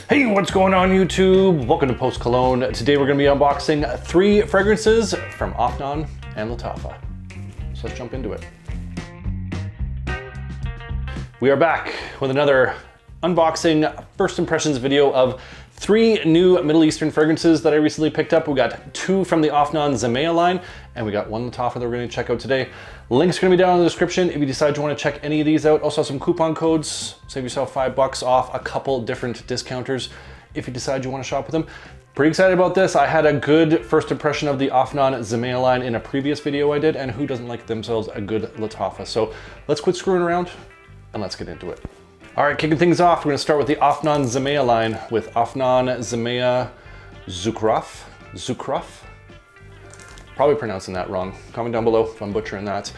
Hey, what's going on YouTube? Welcome to Post Cologne. Today we're going to be unboxing 3 fragrances from Afnan and Lattafa. So let's jump into it. We are back with another unboxing first impressions video of 3 new Middle Eastern fragrances that I recently picked up. We got 2 from the Afnan Zimaya line, and we got 1 Lattafa that we're going to check out today. Links are going to be down in the description if you decide you want to check any of these out. Also some coupon codes, save yourself $5 off a couple different discounters if you decide you want to shop with them. Pretty excited about this. I had a good first impression of the Afnan Zimaya line in a previous video I did, and who doesn't like themselves a good Lattafa? So let's quit screwing around and let's get into it. All right, kicking things off, we're gonna start with the Afnan Zimaya line with Afnan Zimaya Zukhruf. Probably pronouncing that wrong. Comment down below if I'm butchering that.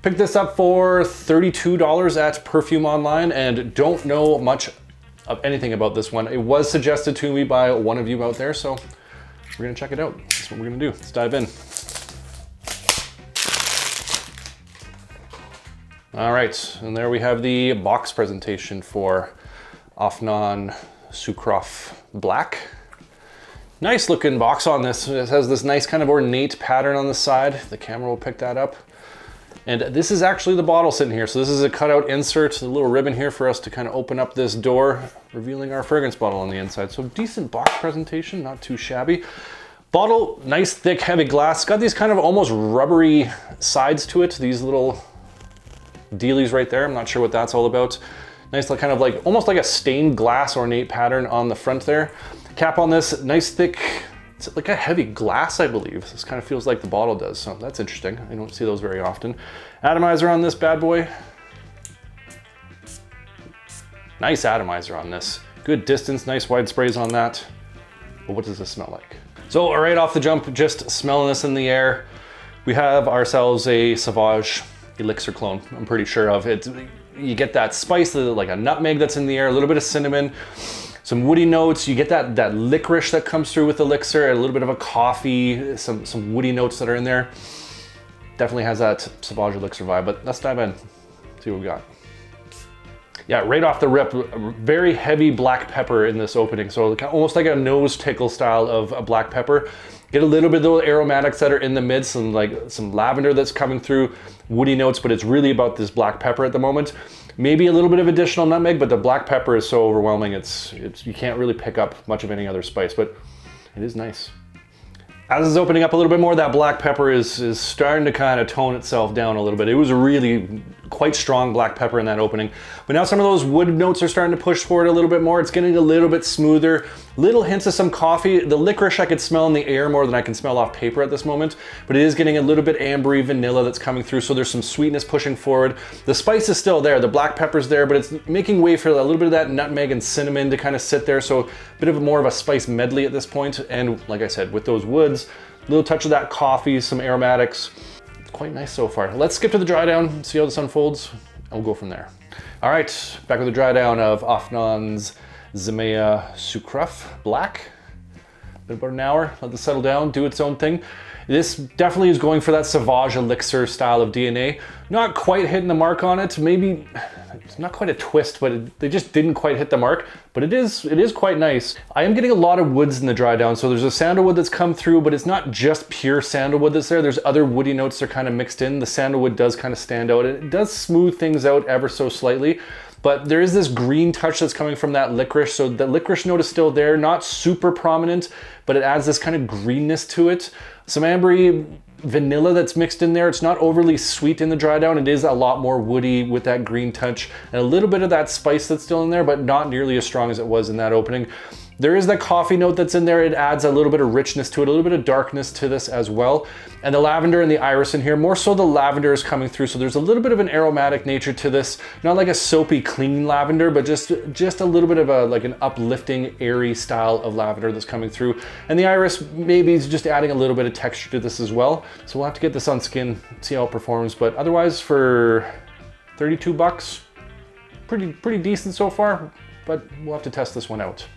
Picked this up for $32 at Perfume online and don't know much of anything about this one. It was suggested to me by one of you out there, so we're gonna check it out. That's what we're gonna do. Let's dive in. All right, and there we have the box presentation for Afnan Zukhruf Black. Nice looking box on this. It has this nice kind of ornate pattern on the side. The camera will pick that up. And this is actually the bottle sitting here. So this is a cutout insert, a little ribbon here for us to kind of open up this door, revealing our fragrance bottle on the inside. So decent box presentation, not too shabby. Bottle, nice, thick, heavy glass. Got these kind of almost rubbery sides to it. These little dealies right there. I'm not sure what that's all about. Nice, kind of like almost like a stained glass ornate pattern on the front there. Cap on this, nice thick, it's like a heavy glass, I believe. This kind of feels like the bottle does, so that's interesting. I don't see those very often. Atomizer on this bad boy. Nice atomizer on this. Good distance, nice wide sprays on that. But what does this smell like? So right off the jump, just smelling this in the air, we have ourselves a Sauvage elixir clone, I'm pretty sure of it. You get that spice, like a nutmeg that's in the air, a little bit of cinnamon, some woody notes. You get that licorice that comes through with elixir, a little bit of a coffee, some woody notes that are in there. Definitely has that Sauvage elixir vibe, but let's dive in, see what we got. Yeah, right off the rip, very heavy black pepper in this opening. So almost like a nose tickle style of a black pepper. Get a little bit of those aromatics that are in the mid, some lavender that's coming through, woody notes, but it's really about this black pepper at the moment. Maybe a little bit of additional nutmeg, but the black pepper is so overwhelming, you can't really pick up much of any other spice, but it is nice. As it's opening up a little bit more, that black pepper is starting to kind of tone itself down a little bit. It was a really quite strong black pepper in that opening. But now some of those wood notes are starting to push forward a little bit more. It's getting a little bit smoother. Little hints of some coffee. The licorice I could smell in the air more than I can smell off paper at this moment. But it is getting a little bit ambery vanilla that's coming through. So there's some sweetness pushing forward. The spice is still there. The black pepper's there, but it's making way for a little bit of that nutmeg and cinnamon to kind of sit there. So a bit of more of a spice medley at this point. And like I said, with those woods, a little touch of that coffee, some aromatics. It's quite nice so far. Let's skip to the dry down, see how this unfolds, and we'll go from there. All right, back with the dry down of Afnan's Zimaya Zukhruf Black. Been about an hour, let this settle down, do its own thing. This definitely is going for that Sauvage elixir style of DNA. Not quite hitting the mark on it. Maybe it's not quite a twist, but they just didn't quite hit the mark. But it is quite nice. I am getting a lot of woods in the dry down. So there's a sandalwood that's come through, but it's not just pure sandalwood that's there. There's other woody notes that are kind of mixed in. The sandalwood does kind of stand out. It does smooth things out ever so slightly. But there is this green touch that's coming from that licorice. So the licorice note is still there, not super prominent, but it adds this kind of greenness to it. Some ambery vanilla that's mixed in there. It's not overly sweet in the dry down. It is a lot more woody with that green touch and a little bit of that spice that's still in there, but not nearly as strong as it was in that opening. There is that coffee note that's in there. It adds a little bit of richness to it, a little bit of darkness to this as well. And the lavender and the iris in here, more so the lavender is coming through. So there's a little bit of an aromatic nature to this. Not like a soapy, clean lavender, but just a little bit of like an uplifting, airy style of lavender that's coming through. And the iris maybe is just adding a little bit of texture to this as well. So we'll have to get this on skin, see how it performs. But otherwise for 32 bucks, pretty decent so far, but we'll have to test this one out.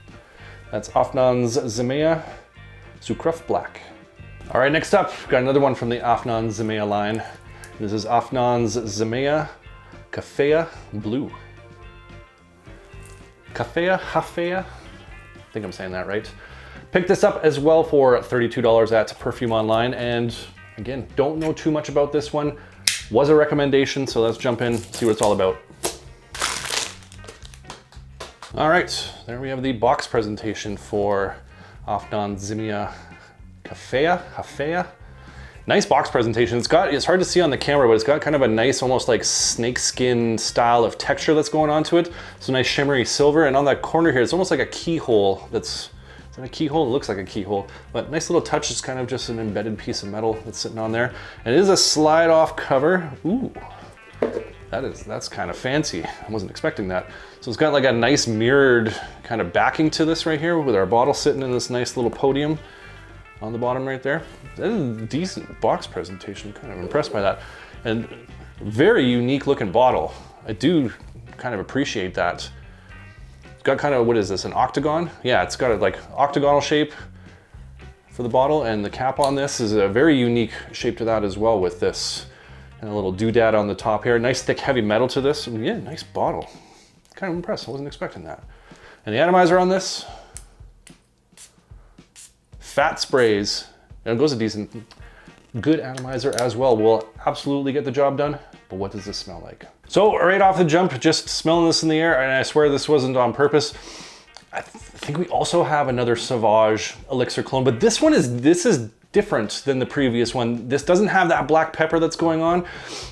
That's Afnan's Zimaya Zukhruf Black. All right, next up, got another one from the Afnan Zimaya line. This is Afnan's Zimaya Cafea Blue. Cafea, think I'm saying that right. Picked this up as well for $32 at Perfume Online, and again, don't know too much about this one. Was a recommendation, so let's jump in, see what it's all about. All right, there we have the box presentation for Afnan Zimaya Cafea. Nice box presentation. It's hard to see on the camera, but it's got kind of a nice, almost like snakeskin style of texture that's going on to it. So nice shimmery silver, and on that corner here, it's almost like a keyhole. Is that a keyhole? It looks like a keyhole, but nice little touch. Is kind of just an embedded piece of metal that's sitting on there. And it is a slide off cover. Ooh, that's kind of fancy. I wasn't expecting that. So it's got like a nice mirrored kind of backing to this right here, with our bottle sitting in this nice little podium on the bottom right there. That is a decent box presentation. Kind of impressed by that. And very unique looking bottle. I do kind of appreciate that. It's got kind of, what is this, an octagon? Yeah, it's got a like octagonal shape for the bottle, and the cap on this is a very unique shape to that as well, with this and a little doodad on the top here. Nice thick heavy metal to this. And yeah, nice bottle. Kind of impressed. I wasn't expecting that. And the atomizer on this, fat sprays, and it goes a decent, good atomizer as well. Will absolutely get the job done, but what does this smell like? So right off the jump, just smelling this in the air, and I swear this wasn't on purpose. I think we also have another Sauvage Elixir cologne, but this is different than the previous one. This doesn't have that black pepper that's going on.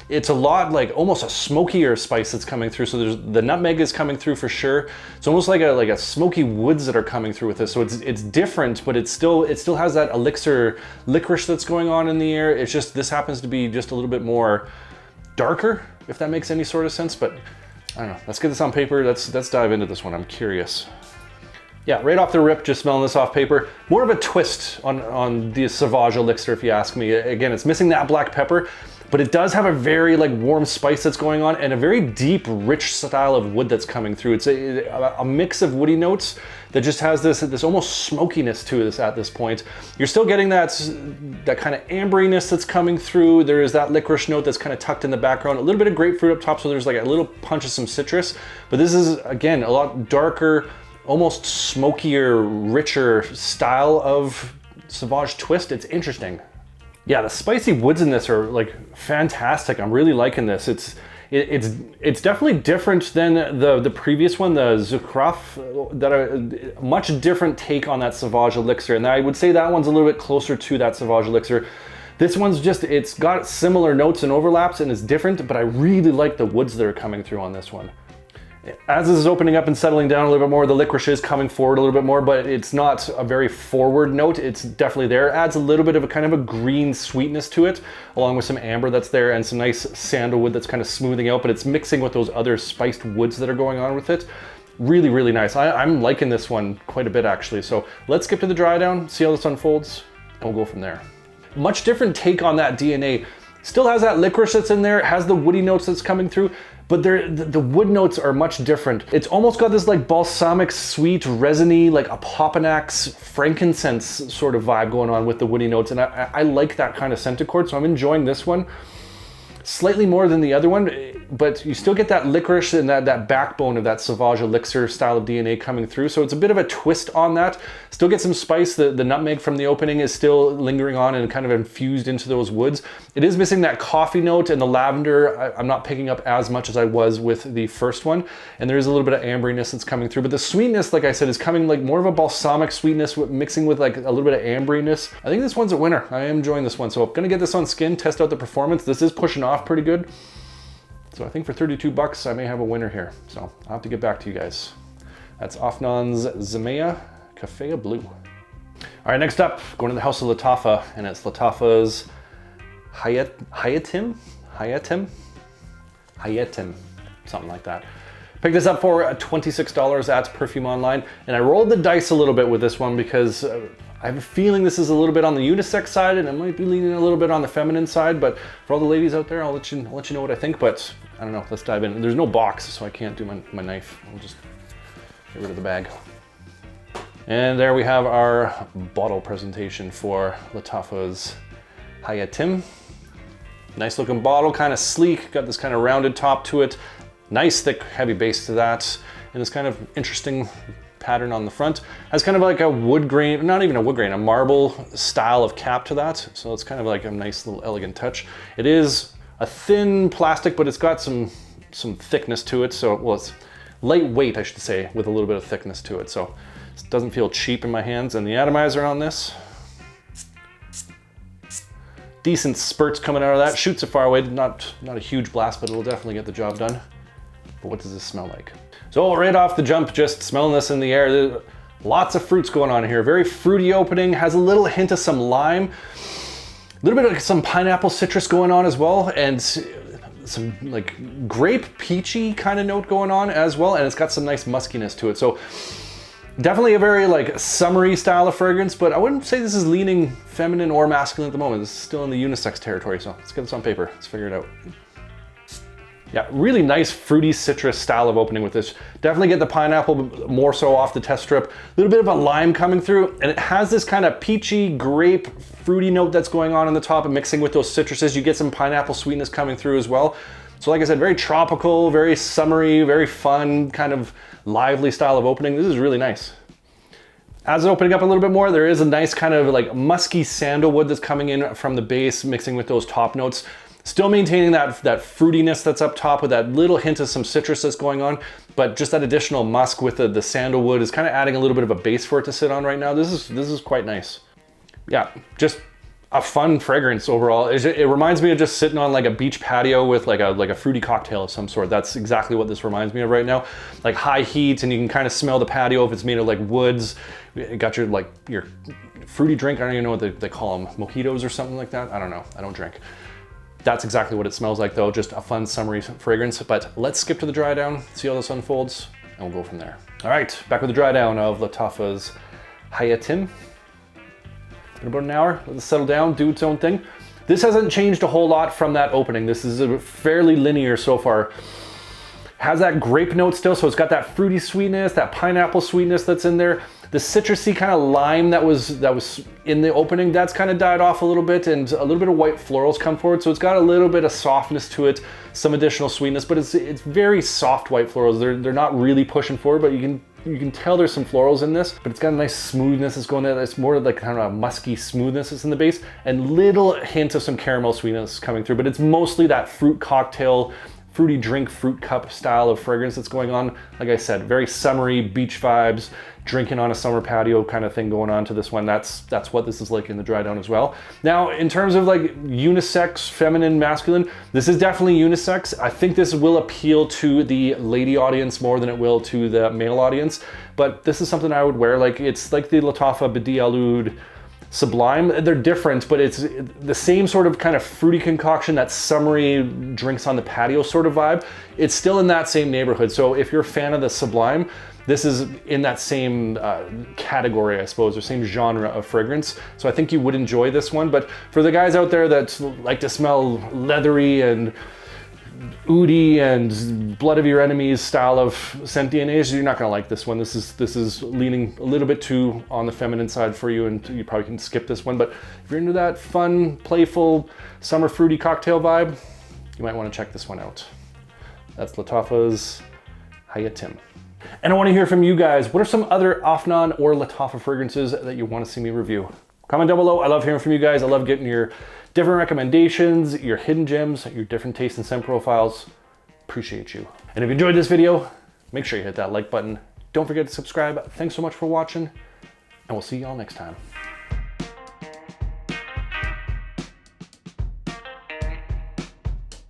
It's a lot like almost a smokier spice that's coming through. So the nutmeg is coming through for sure. It's almost like a smoky woods that are coming through with this. So it's different, but it still has that elixir licorice that's going on in the air. It's just, this happens to be just a little bit more darker, if that makes any sort of sense. But I don't know. Let's get this on paper. Let's dive into this one. I'm curious. Yeah, right off the rip, just smelling this off paper. More of a twist on the Sauvage Elixir, if you ask me. Again, it's missing that black pepper, but it does have a very like warm spice that's going on, and a very deep, rich style of wood that's coming through. It's a mix of woody notes that just has this almost smokiness to this at this point. You're still getting that kind of amberiness that's coming through. There is that licorice note that's kind of tucked in the background. A little bit of grapefruit up top, so there's like a little punch of some citrus. But this is, again, a lot darker, almost smokier, richer style of Sauvage twist. It's interesting. Yeah, the spicy woods in this are like fantastic. I'm really liking this. It's definitely different than the previous one, the Zukhruf, that a much different take on that Sauvage Elixir. And I would say that one's a little bit closer to that Sauvage Elixir. This one's just, it's got similar notes and overlaps, and it's different, but I really like the woods that are coming through on this one. As this is opening up and settling down a little bit more, the licorice is coming forward a little bit more, but it's not a very forward note. It's definitely there. It adds a little bit of a kind of a green sweetness to it, along with some amber that's there and some nice sandalwood that's kind of smoothing out, but it's mixing with those other spiced woods that are going on with it. Really, really nice. I'm liking this one quite a bit, actually. So let's skip to the dry down, see how this unfolds, and we'll go from there. Much different take on that DNA. Still has that licorice that's in there, it has the woody notes that's coming through, but the wood notes are much different. It's almost got this like balsamic, sweet, resiny, like a Popanax frankincense sort of vibe going on with the woody notes, and I like that kind of scent accord, so I'm enjoying this one slightly more than the other one, but you still get that licorice and that backbone of that Sauvage Elixir style of DNA coming through. So it's a bit of a twist on that. Still get some spice. The nutmeg from the opening is still lingering on and kind of infused into those woods. It is missing that coffee note, and the lavender I'm not picking up as much as I was with the first one. And there is a little bit of amberiness that's coming through, but the sweetness, like I said, is coming like more of a balsamic sweetness mixing with like a little bit of amberiness. I think this one's a winner. I am enjoying this one. So I'm gonna get this on skin, test out the performance. This is pushing off pretty good. So I think for 32 bucks, I may have a winner here. So I'll have to get back to you guys. That's Afnan Zimaya Cafea Blue. All right, next up, going to the house of Lattafa, and it's Lattafa's Hayaatim, something like that. Picked this up for $26 at Perfume Online, and I rolled the dice a little bit with this one because I have a feeling this is a little bit on the unisex side, and it might be leaning a little bit on the feminine side, but for all the ladies out there, I'll let you know what I think, but I don't know, let's dive in. There's no box, so I can't do my knife. I'll just get rid of the bag. And there we have our bottle presentation for Lattafa's Hayaatim. Nice looking bottle, kind of sleek, got this kind of rounded top to it. Nice thick heavy base to that, and this kind of interesting pattern on the front. Has kind of like a wood grain, not even a wood grain, a marble style of cap to that. So it's kind of like a nice little elegant touch. It is a thin plastic, but it's got some thickness to it. So, well, it's lightweight, I should say, with a little bit of thickness to it. So it doesn't feel cheap in my hands. And the atomizer on this, decent spurts coming out of that. Shoots it far away, not a huge blast, but it'll definitely get the job done. But what does this smell like? So right off the jump, just smelling this in the air, lots of fruits going on here. Very fruity opening, has a little hint of some lime, a little bit of some pineapple citrus going on as well, and some like grape peachy kind of note going on as well, and it's got some nice muskiness to it. So definitely a very like summery style of fragrance, but I wouldn't say this is leaning feminine or masculine at the moment. This is still in the unisex territory, so let's get this on paper. Let's figure it out. Yeah, really nice fruity citrus style of opening with this. Definitely get the pineapple more so off the test strip. A little bit of a lime coming through, and it has this kind of peachy grape fruity note that's going on the top and mixing with those citruses. You get some pineapple sweetness coming through as well. So like I said, very tropical, very summery, very fun, kind of lively style of opening. This is really nice. As opening up a little bit more, there is a nice kind of like musky sandalwood that's coming in from the base, mixing with those top notes. Still maintaining that fruitiness that's up top with that little hint of some citrus that's going on, but just that additional musk with the sandalwood is kind of adding a little bit of a base for it to sit on right now. This is quite nice. Yeah, just a fun fragrance overall. It reminds me of just sitting on like a beach patio with like a fruity cocktail of some sort. That's exactly what this reminds me of right now. Like high heat, and you can kind of smell the patio if it's made of like woods. You got your fruity drink. I don't even know what they call them, mojitos or something like that. I don't know. I don't drink. That's exactly what it smells like though, just a fun summery fragrance. But let's skip to the dry down, see how this unfolds, and we'll go from there. All right, back with the dry down of Lattafa's Hayaatim. In about an hour, let it settle down, do its own thing. This hasn't changed a whole lot from that opening. This is fairly linear so far. Has that grape note still, so it's got that fruity sweetness, that pineapple sweetness that's in there. The citrusy kind of lime that was in the opening, that's kind of died off a little bit, and a little bit of white florals come forward. So it's got a little bit of softness to it, some additional sweetness, but it's very soft white florals. They're not really pushing forward, but you can tell there's some florals in this, but it's got a nice smoothness that's going there. It's more like kind of a musky smoothness that's in the base, and little hint of some caramel sweetness coming through, but it's mostly that fruit cocktail, fruity drink, fruit cup style of fragrance that's going on. Like I said, very summery beach vibes, drinking on a summer patio kind of thing going on to this one. That's what this is like in the dry down as well. Now, in terms of like unisex, feminine, masculine, this is definitely unisex. I think this will appeal to the lady audience more than it will to the male audience, but this is something I would wear. Like, it's like the Lattafa Badi Alud Sublime. They're different, but it's the same sort of kind of fruity concoction, that summery drinks on the patio sort of vibe. It's still in that same neighborhood. So if you're a fan of the Sublime, this is in that same category, I suppose, or same genre of fragrance. So I think you would enjoy this one. But for the guys out there that like to smell leathery and oudi and blood of your enemies style of scent DNAs, you're not gonna like this one. This is leaning a little bit too on the feminine side for you, and you probably can skip this one. But if you're into that fun, playful, summer fruity cocktail vibe, you might want to check this one out. That's Lattafa's Hayaatim. And I want to hear from you guys. What are some other Afnan or Lattafa fragrances that you want to see me review? Comment down below. I love hearing from you guys. I love getting your different recommendations, your hidden gems, your different taste and scent profiles. Appreciate you. And if you enjoyed this video, make sure you hit that like button. Don't forget to subscribe. Thanks so much for watching, and we'll see y'all next time.